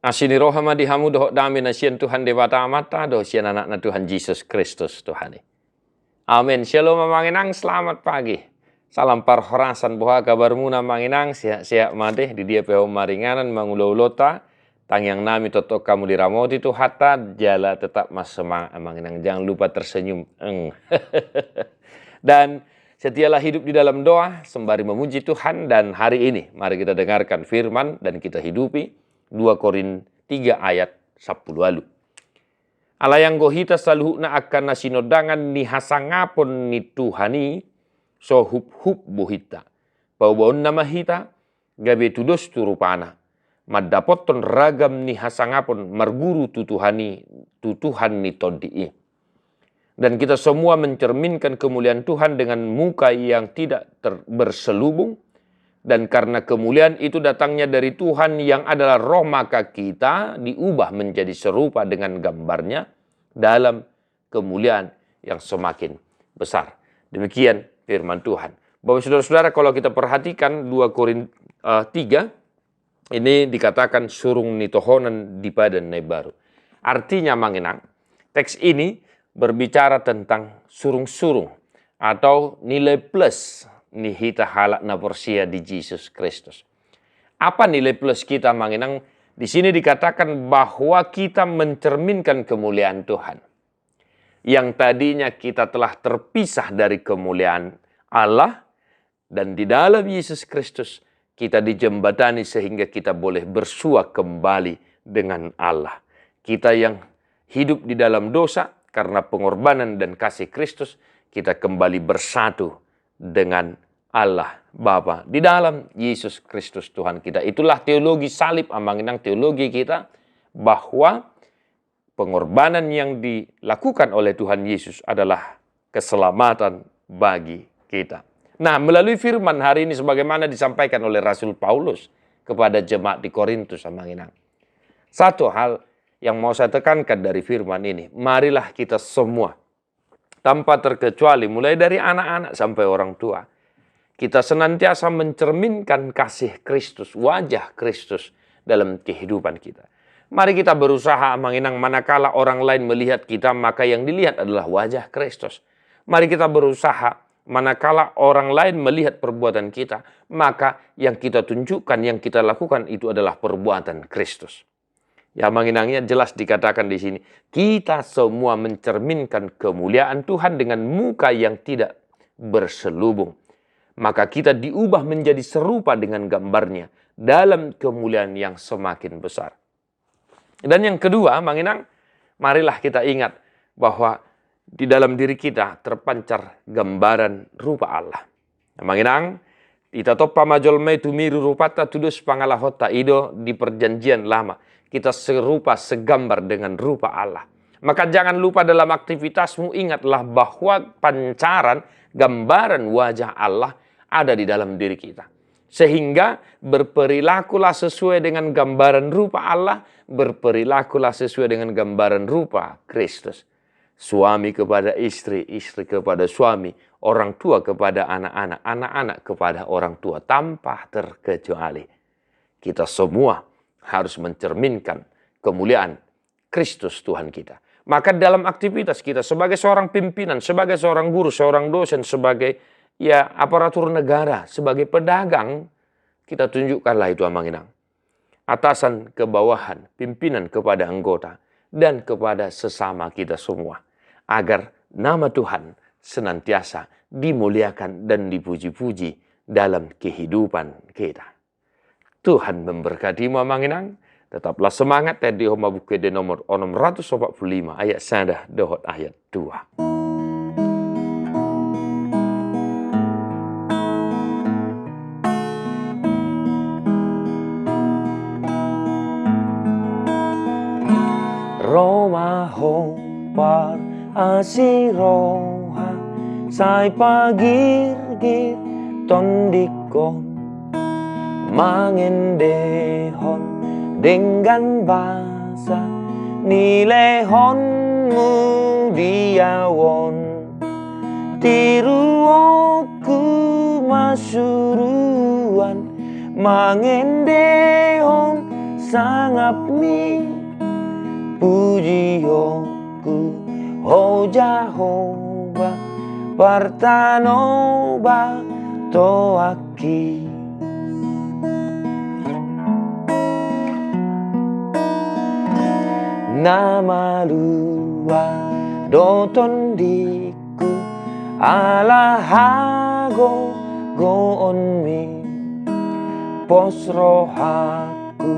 Asini rohama dihamu dohok dami nasian Tuhan dewata amata dosian anak Tuhan Yesus Kristus Tuhan. Amin. Shalom manginang, selamat pagi. Salam parhorasan boha kabarmu na manginang siap madeh di dia peho maringanan mangulo-ulota tang yang nami totok kamu diramoti tu hatta jala tetap mas semang manginang, jangan lupa tersenyum. Dan setialah hidup di dalam doa sembari memuji Tuhan, dan hari ini mari kita dengarkan firman dan kita hidupi 2 Korintus 3 ayat 10 lalu. Ala yang gohita saluhna akan nasinodangan ni hasangapon ni Tuhani so hup bohita. Paubaon nama hita gabe tudos turupana. Madapoton ragam ni hasangapon marguru tutuhan ni todii. Dan kita semua mencerminkan kemuliaan Tuhan dengan muka yang tidak berselubung. Dan karena kemuliaan itu datangnya dari Tuhan yang adalah roh, maka kita diubah menjadi serupa dengan gambarnya dalam kemuliaan yang semakin besar. Demikian firman Tuhan. Bapak saudara-saudara, kalau kita perhatikan 2 Korintus 3, ini dikatakan surung nitohonan di padan baru. Artinya manginang, teks ini berbicara tentang surung-surung atau nilai plus nihita halak na porsia di Yesus Kristus. Apa nilai plus kita manginang? Di sini dikatakan bahwa kita mencerminkan kemuliaan Tuhan. Yang tadinya kita telah terpisah dari kemuliaan Allah, dan di dalam Yesus Kristus kita dijembatani sehingga kita boleh bersua kembali dengan Allah. Kita yang hidup di dalam dosa, karena pengorbanan dan kasih Kristus, kita kembali bersatu dengan Allah Bapa di dalam Yesus Kristus Tuhan kita. Itulah teologi salib, amanginang teologi kita, bahwa pengorbanan yang dilakukan oleh Tuhan Yesus adalah keselamatan bagi kita. Nah, melalui firman hari ini sebagaimana disampaikan oleh Rasul Paulus kepada jemaat di Korintus, amanginang. Satu hal yang mau saya tekankan dari firman ini, marilah kita semua tanpa terkecuali, mulai dari anak-anak sampai orang tua, kita senantiasa mencerminkan kasih Kristus, wajah Kristus dalam kehidupan kita. Mari kita berusaha manginang, manakala orang lain melihat kita, maka yang dilihat adalah wajah Kristus. Mari kita berusaha manakala orang lain melihat perbuatan kita, maka yang kita tunjukkan, yang kita lakukan itu adalah perbuatan Kristus. Ya manginangnya jelas dikatakan di sini, kita semua mencerminkan kemuliaan Tuhan dengan muka yang tidak berselubung. Maka kita diubah menjadi serupa dengan gambarnya dalam kemuliaan yang semakin besar. Dan yang kedua, manginang, marilah kita ingat bahwa di dalam diri kita terpancar gambaran rupa Allah. Manginang, kita topa majolme tumiru rupata tudus pangalahota ido di perjanjian lama. Kita serupa segambar dengan rupa Allah. Maka jangan lupa dalam aktivitasmu, ingatlah bahwa pancaran gambaran wajah Allah ada di dalam diri kita. Sehingga berperilakulah sesuai dengan gambaran rupa Allah, berperilakulah sesuai dengan gambaran rupa Kristus. Suami kepada istri, istri kepada suami, orang tua kepada anak-anak, anak-anak kepada orang tua, tanpa terkecuali. Kita semua harus mencerminkan kemuliaan Kristus Tuhan kita. Maka dalam aktivitas kita sebagai seorang pimpinan, sebagai seorang guru, seorang dosen, sebagai aparatur negara, sebagai pedagang, kita tunjukkanlah itu amanginang. Atasan ke bawahan, pimpinan kepada anggota, dan kepada sesama kita semua. Agar nama Tuhan senantiasa dimuliakan dan dipuji-puji dalam kehidupan kita. Tuhan memberkatimu amanginang. Tetaplah semangat. Tadi homa buku de nomor 645 ayat sada dohot ayat 2. Roma hopar asiroha sai pagir-gir tondikon mangendehon dengan bahasa nilehonmu diawon tiruoku masuruan mangendehon sangap mi puji hoku ho Jehovah partanoba toaki. Nama lua doton diku alahago goon mi pos rohaku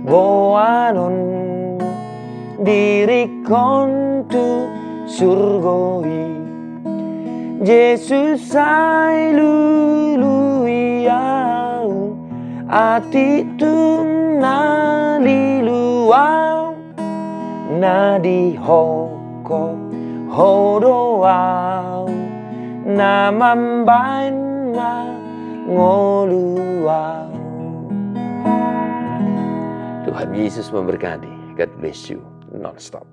boanon dirikon tu surgoi Yesus sai luluiau ati tunaliluau nadi hoko hodoau namambain na ngoluau. Tuhan Yesus memberkati. God bless you non-stop.